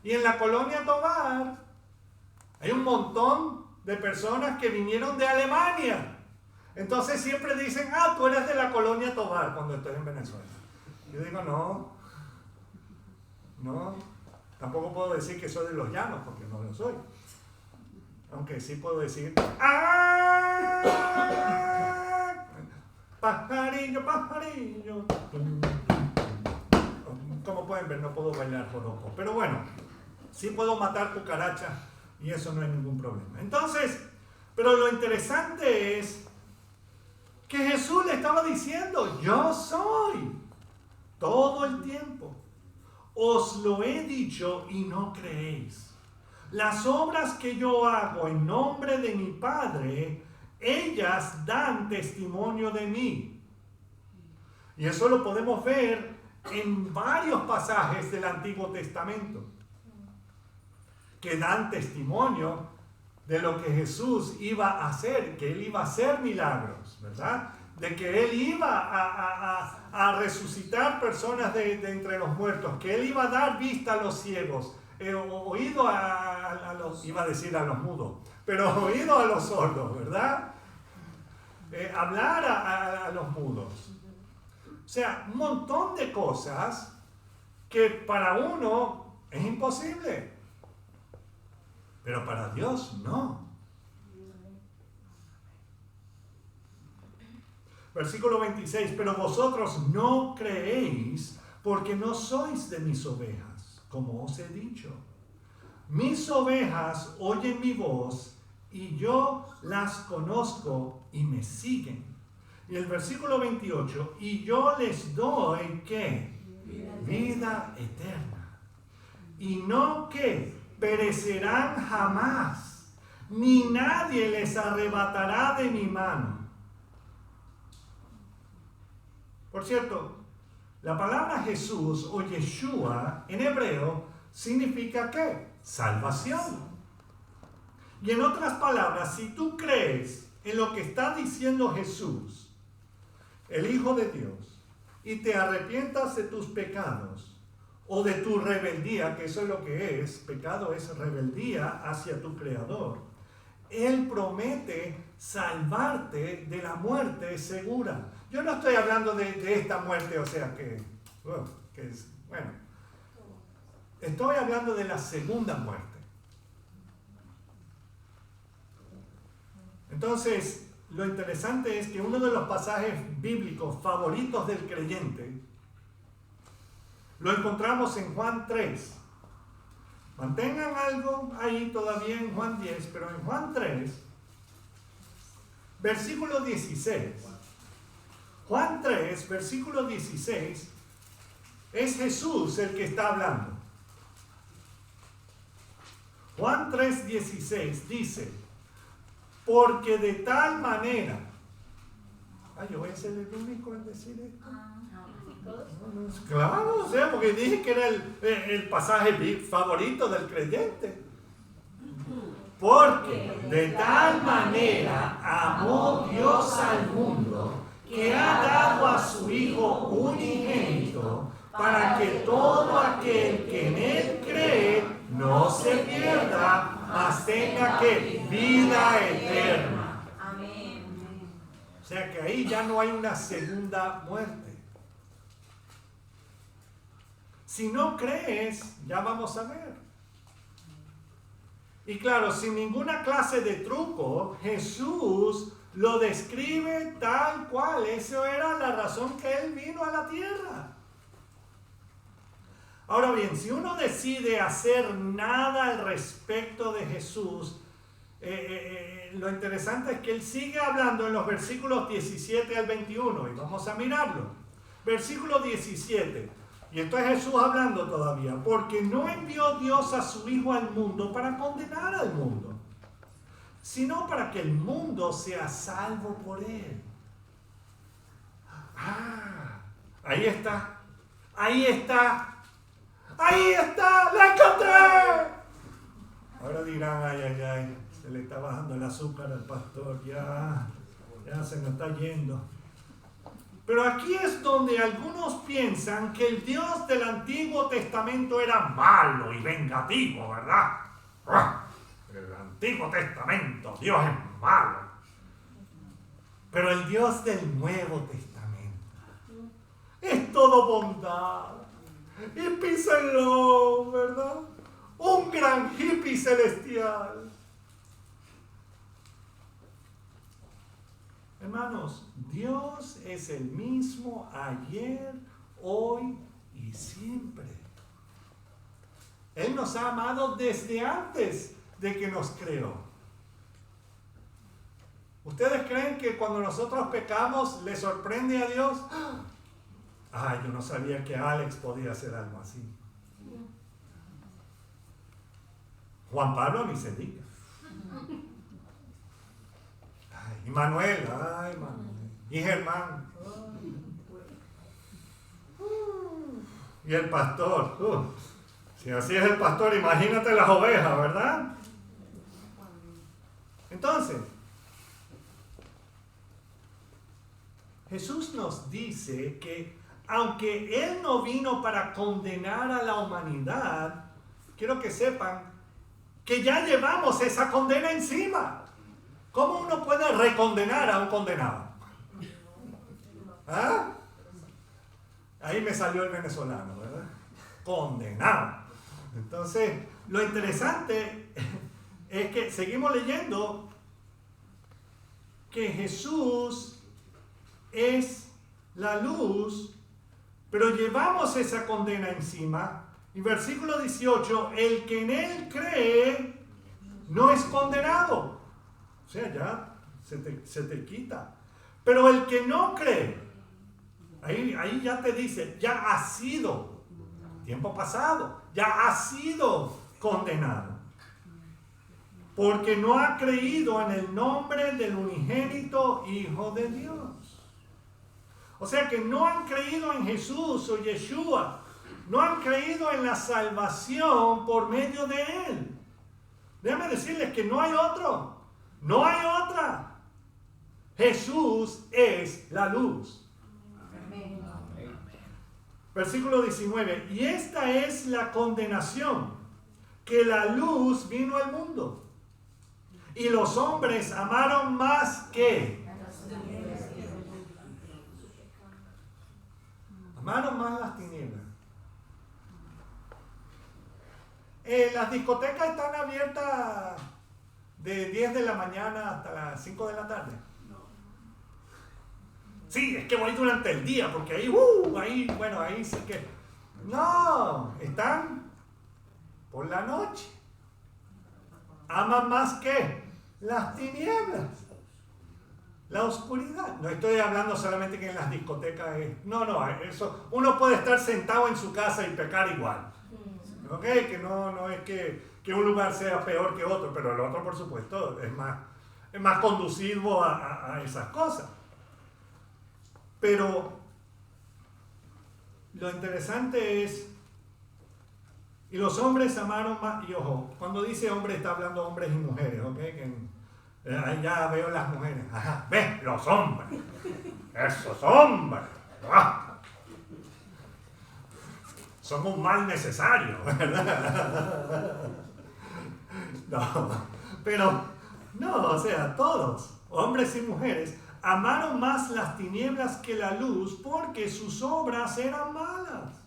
Y en la Colonia Tovar hay un montón de personas que vinieron de Alemania. Entonces siempre dicen, tú eres de la colonia Tovar cuando estoy en Venezuela. Yo digo, no, tampoco puedo decir que soy de los llanos, porque no lo soy. Aunque sí puedo decir, pajarillo, pajarillo. Como pueden ver, no puedo bailar joropo. Pero bueno, sí puedo matar cucarachas y eso no es ningún problema. Entonces, pero lo interesante es que Jesús le estaba diciendo, yo soy todo el tiempo. Os lo he dicho y no creéis. Las obras que yo hago en nombre de mi Padre, ellas dan testimonio de mí. Y eso lo podemos ver en varios pasajes del Antiguo Testamento, que dan testimonio de lo que Jesús iba a hacer, que Él iba a hacer milagros, ¿verdad? De que Él iba a resucitar personas de entre los muertos, que Él iba a dar vista a los ciegos, oído a los, iba a decir a los mudos, pero oído a los sordos, ¿verdad? Hablar a los mudos. O sea, un montón de cosas que para uno es imposible, pero para Dios no. Versículo 26, pero vosotros no creéis porque no sois de mis ovejas, como os he dicho. Mis ovejas oyen mi voz y yo las conozco y me siguen. Y el versículo 28, y yo les doy, ¿qué? Vida eterna. Y no que perecerán jamás, ni nadie les arrebatará de mi mano. Por cierto, la palabra Jesús o Yeshua en hebreo significa ¿qué? Salvación. Y en otras palabras, si tú crees en lo que está diciendo Jesús, el Hijo de Dios, y te arrepientas de tus pecados o de tu rebeldía, que eso es lo que es, pecado es rebeldía hacia tu Creador, Él promete salvarte de la muerte segura. Yo no estoy hablando de esta muerte, o sea que es, bueno, estoy hablando de la segunda muerte. Entonces, lo interesante es que uno de los pasajes bíblicos favoritos del creyente lo encontramos en Juan 3. Mantengan algo ahí todavía en Juan 10, pero en Juan 3, versículo 16. Juan 3, versículo 16, es Jesús el que está hablando. Juan 3, 16 dice, porque de tal manera, yo voy a ser el único en decir esto. Claro, o sea, porque dije que era el pasaje favorito del creyente. Porque de tal manera amó Dios al mundo que ha dado a su Hijo unigénito para que todo aquel que en Él cree no se pierda, mas tenga que vida eterna. Amén. O sea que ahí ya no hay una segunda muerte. Si no crees, ya vamos a ver. Y claro, sin ninguna clase de truco, Jesús lo describe tal cual. Esa era la razón que Él vino a la tierra. Ahora bien, si uno decide hacer nada al respecto de Jesús, lo interesante es que Él sigue hablando en los versículos 17 al 21, y vamos a mirarlo. Versículo 17, y esto es Jesús hablando todavía, porque no envió Dios a su Hijo al mundo para condenar al mundo, sino para que el mundo sea salvo por Él. Ahí está, ahí está. ¡Ahí está! ¡La encontré! Ahora dirán, ay, se le está bajando el azúcar al pastor, ya se nos está yendo. Pero aquí es donde algunos piensan que el Dios del Antiguo Testamento era malo y vengativo, ¿verdad? El Antiguo Testamento, Dios es malo. Pero el Dios del Nuevo Testamento es todo bondad y peace and love, ¿verdad? Un gran hippie celestial. Hermanos, Dios es el mismo ayer, hoy y siempre. Él nos ha amado desde antes de que nos creó. ¿Ustedes creen que cuando nosotros pecamos le sorprende a Dios? Ay, yo no sabía que Alex podía hacer algo así. Juan Pablo ni se diga. Ay, y Manuel, ay, Manuel. Y Germán. Y el pastor. Si así es el pastor, imagínate las ovejas, ¿verdad? Entonces, Jesús nos dice que aunque Él no vino para condenar a la humanidad, quiero que sepan que ya llevamos esa condena encima. ¿Cómo uno puede recondenar a un condenado? ¿Ah? Ahí me salió el venezolano, ¿verdad? Condenado. Entonces, lo interesante es que seguimos leyendo que Jesús es la luz, pero llevamos esa condena encima. Y versículo 18, el que en Él cree no es condenado. O sea, ya se te quita. Pero el que no cree, ahí ya te dice, ya ha sido, tiempo pasado, ya ha sido condenado. Porque no ha creído en el nombre del unigénito Hijo de Dios. O sea que no han creído en Jesús o Yeshua. No han creído en la salvación por medio de Él. Déjame decirles que no hay otro. No hay otra. Jesús es la luz. Amén. Versículo 19. Y esta es la condenación, que la luz vino al mundo. Y los hombres amaron más que. Amaron más las tinieblas. Las discotecas están abiertas de 10 de la mañana hasta las 5 de la tarde. Sí, es que voy durante el día, porque ahí sí que... No, están por la noche. Aman más que las tinieblas, la oscuridad. No estoy hablando solamente que en las discotecas es... No, eso... Uno puede estar sentado en su casa y pecar igual. ¿Ok? Que no es que un lugar sea peor que otro, pero el otro, por supuesto, es más conducivo a esas cosas. Pero lo interesante es, y los hombres amaron más, y ojo, cuando dice hombre está hablando hombres y mujeres, ¿ok? Ahí ya veo las mujeres, ajá, ve, los hombres, esos hombres, son un mal necesario, ¿verdad? No, o sea, todos, hombres y mujeres, amaron más las tinieblas que la luz porque sus obras eran malas.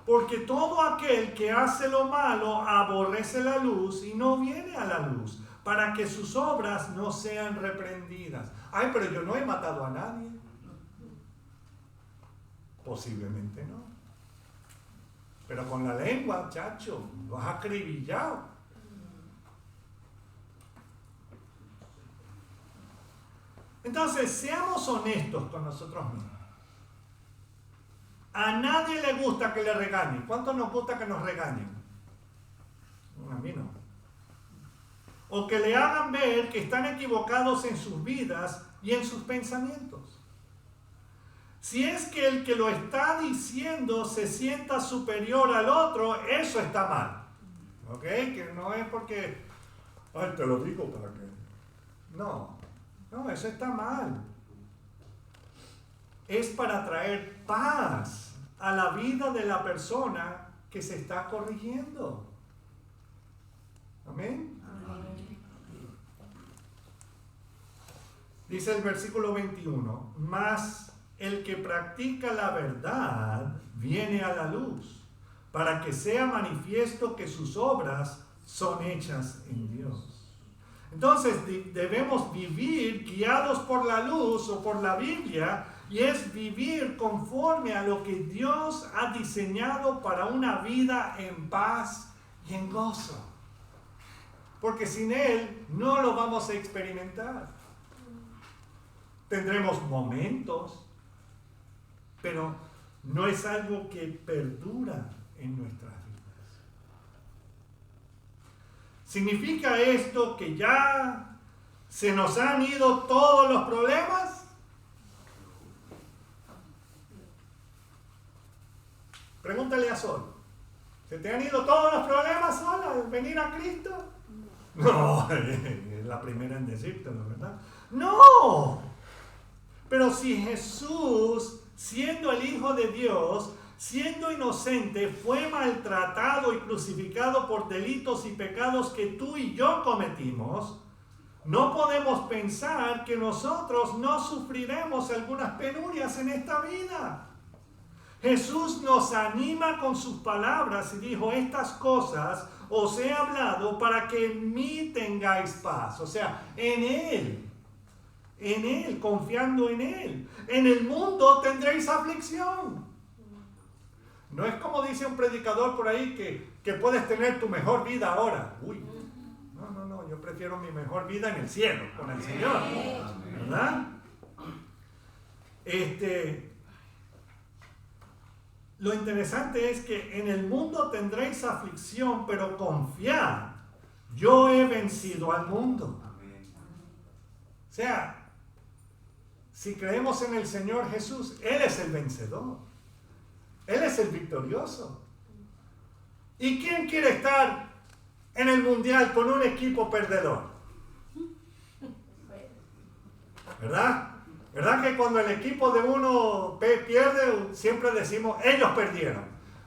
Porque todo aquel que hace lo malo aborrece la luz y no viene a la luz, para que sus obras no sean reprendidas. Ay, pero yo no he matado a nadie. Posiblemente no. Pero con la lengua, chacho, lo has acribillado. Entonces, seamos honestos con nosotros mismos. A nadie le gusta que le regañen. ¿Cuánto nos gusta que nos regañen? A mí no. O que le hagan ver que están equivocados en sus vidas y en sus pensamientos. Si es que el que lo está diciendo se sienta superior al otro, eso está mal. ¿Ok? Que no es porque, ay, te lo digo para que... No, eso está mal. Es para traer paz a la vida de la persona que se está corrigiendo. Amén. Dice el versículo 21, mas el que practica la verdad viene a la luz, para que sea manifiesto que sus obras son hechas en Dios. Entonces debemos vivir guiados por la luz o por la Biblia, y es vivir conforme a lo que Dios ha diseñado para una vida en paz y en gozo. Porque sin Él no lo vamos a experimentar. Tendremos momentos, pero no es algo que perdura en nuestras vidas. ¿Significa esto que ya se nos han ido todos los problemas? Pregúntale a Sol. ¿Se te han ido todos los problemas, Sol, al venir a Cristo? No, es la primera en decírtelo, ¿verdad? No. Pero si Jesús, siendo el Hijo de Dios, siendo inocente, fue maltratado y crucificado por delitos y pecados que tú y yo cometimos, no podemos pensar que nosotros no sufriremos algunas penurias en esta vida. Jesús nos anima con sus palabras y dijo, estas cosas os he hablado para que en mí tengáis paz. O sea, en Él, confiando en Él. En el mundo tendréis aflicción. No es como dice un predicador por ahí que puedes tener tu mejor vida ahora. Uy, no, yo prefiero mi mejor vida en el cielo, con el Señor. ¿Verdad? Lo interesante es que en el mundo tendréis aflicción, pero confiad, yo he vencido al mundo. O sea, si creemos en el Señor Jesús, Él es el vencedor. Él es el victorioso. ¿Y quién quiere estar en el mundial con un equipo perdedor? ¿Verdad? ¿Verdad que cuando el equipo de uno pierde, siempre decimos, ellos perdieron?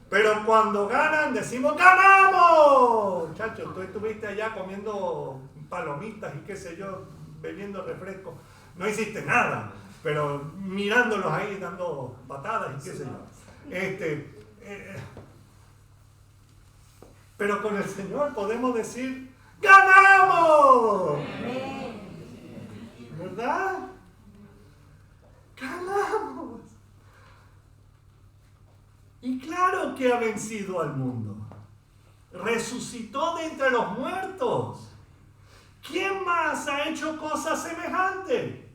Pero cuando ganan, decimos, ¡ganamos! Muchachos, tú estuviste allá comiendo palomitas y qué sé yo, bebiendo refresco. No hiciste nada, pero mirándolos ahí, dando patadas y qué sé yo. Pero con el Señor podemos decir, ¡ganamos! ¿Verdad? ¡Ganamos! Y claro que ha vencido al mundo. Resucitó de entre los muertos. ¿Quién más ha hecho cosas semejantes?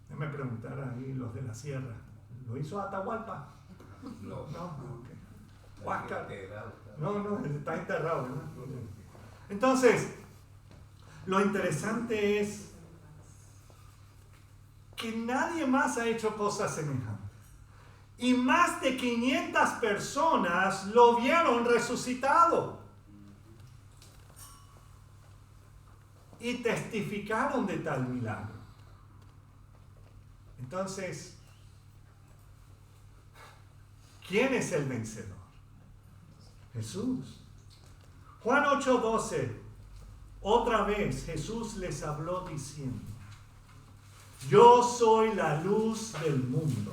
Déjame preguntar ahí los de la sierra. ¿Lo hizo Atahualpa? No. Okay. Huáscar. No. No, está enterrado, ¿verdad? Entonces, lo interesante es que nadie más ha hecho cosas semejantes. Y más de 500 personas lo vieron resucitado. Y testificaron de tal milagro. Entonces, ¿quién es el vencedor? Jesús. Juan 8:12, otra vez Jesús les habló diciendo, yo soy la luz del mundo.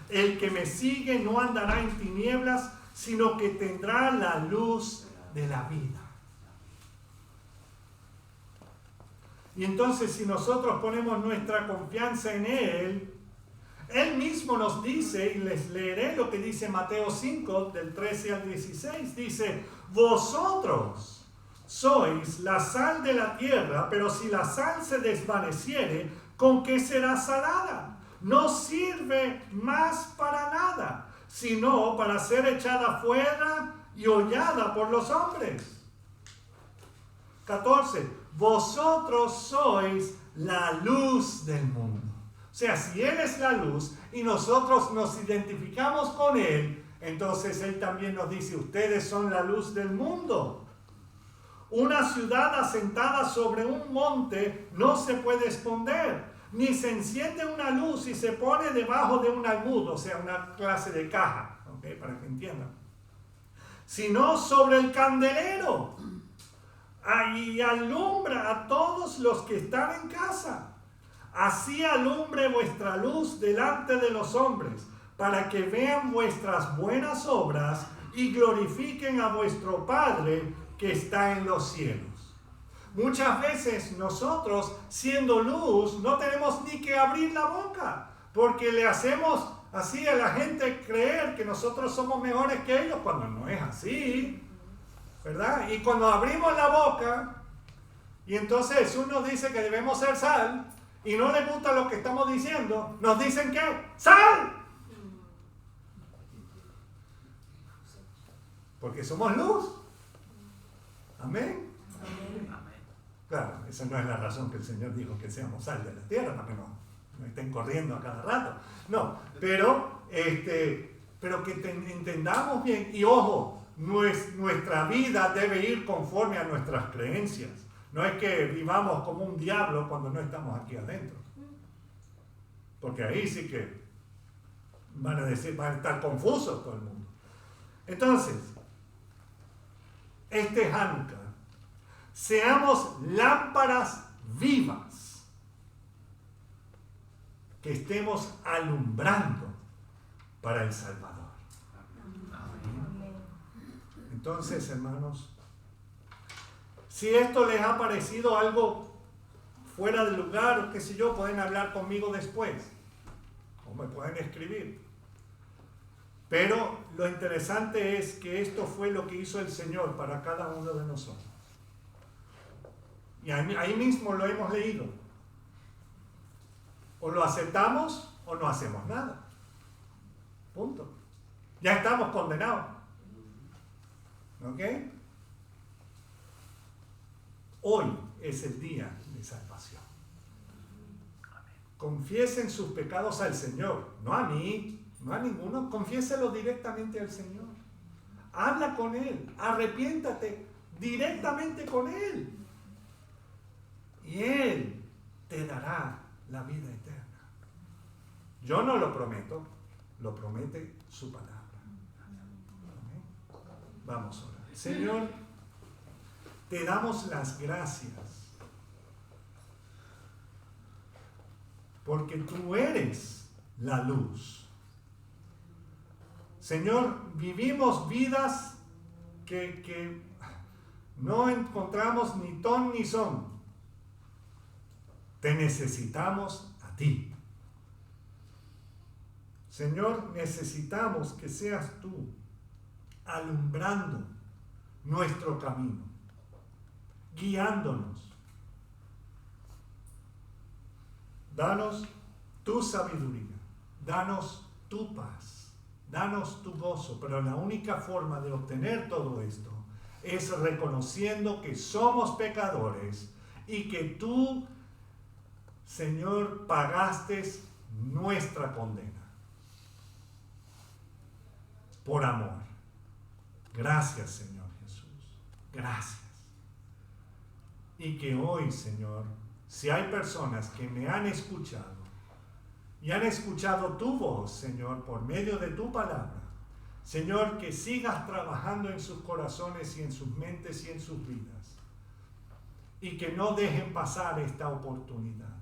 El que me sigue no andará en tinieblas, sino que tendrá la luz de la vida. Y entonces si nosotros ponemos nuestra confianza en Él, Él mismo nos dice, y les leeré lo que dice Mateo 5, del 13 al 16, dice, vosotros sois la sal de la tierra, pero si la sal se desvaneciere, ¿con qué será salada? No sirve más para nada, sino para ser echada fuera y hollada por los hombres. 14. Vosotros sois la luz del mundo. O sea, si Él es la luz y nosotros nos identificamos con Él, entonces Él también nos dice, ustedes son la luz del mundo. Una ciudad asentada sobre un monte no se puede esconder, ni se enciende una luz y se pone debajo de un almud, o sea, una clase de caja, ¿okay? Para que entiendan. sino sobre el candelero. Y alumbra a todos los que están en casa. Así alumbre vuestra luz delante de los hombres, para que vean vuestras buenas obras y glorifiquen a vuestro Padre que está en los cielos. Muchas veces nosotros, siendo luz, no tenemos ni que abrir la boca, porque le hacemos así a la gente creer que nosotros somos mejores que ellos, cuando no es así, ¿verdad? Y cuando abrimos la boca, y entonces uno dice que debemos ser sal, y no les gusta lo que estamos diciendo, nos dicen que ¡sal! Porque somos luz. Amén. Claro, esa no es la razón que el Señor dijo que seamos sal de la tierra, para que no estén corriendo a cada rato. No, pero que entendamos bien, y ojo, nuestra vida debe ir conforme a nuestras creencias. No es que vivamos como un diablo cuando no estamos aquí adentro. Porque ahí sí que van a estar confusos todo el mundo. Entonces, Hanukkah, seamos lámparas vivas que estemos alumbrando para el Salvador. Entonces, hermanos, si esto les ha parecido algo fuera de lugar o qué sé yo, pueden hablar conmigo después o me pueden escribir. Pero lo interesante es que esto fue lo que hizo el Señor para cada uno de nosotros. Y ahí mismo lo hemos leído. O lo aceptamos o no hacemos nada. Punto. Ya estamos condenados. ¿Ok? Hoy es el día de salvación. Confiesen sus pecados al Señor, no a mí, no a ninguno. Confiéselo directamente al Señor. Habla con Él, arrepiéntate directamente con Él. Y Él te dará la vida eterna. Yo no lo prometo, lo promete su palabra. ¿Amén? Vamos a orar. Señor, te damos las gracias porque tú eres la luz. Señor, vivimos vidas que no encontramos ni ton ni son. Te necesitamos a ti. Señor, necesitamos que seas tú alumbrando nuestro camino, guiándonos. Danos tu sabiduría, danos tu paz, danos tu gozo, pero la única forma de obtener todo esto es reconociendo que somos pecadores y que tú, Señor, pagaste nuestra condena por amor. Gracias, Señor Jesús. Gracias. Y que hoy, Señor, si hay personas que me han escuchado y han escuchado tu voz, Señor, por medio de tu palabra, Señor, que sigas trabajando en sus corazones y en sus mentes y en sus vidas, y que no dejen pasar esta oportunidad.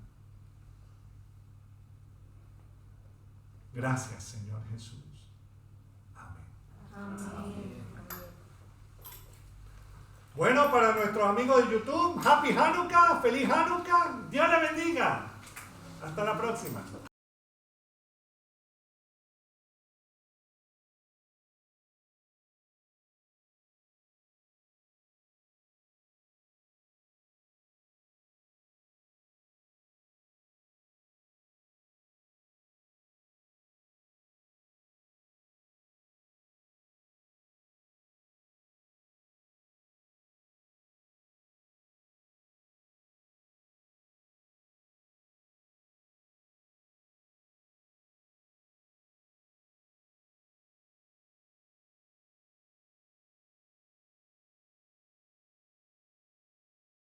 Gracias, Señor Jesús. Amén. Amén. Bueno, para nuestros amigos de YouTube, Happy Hanukkah, feliz Hanukkah, Dios les bendiga. Hasta la próxima.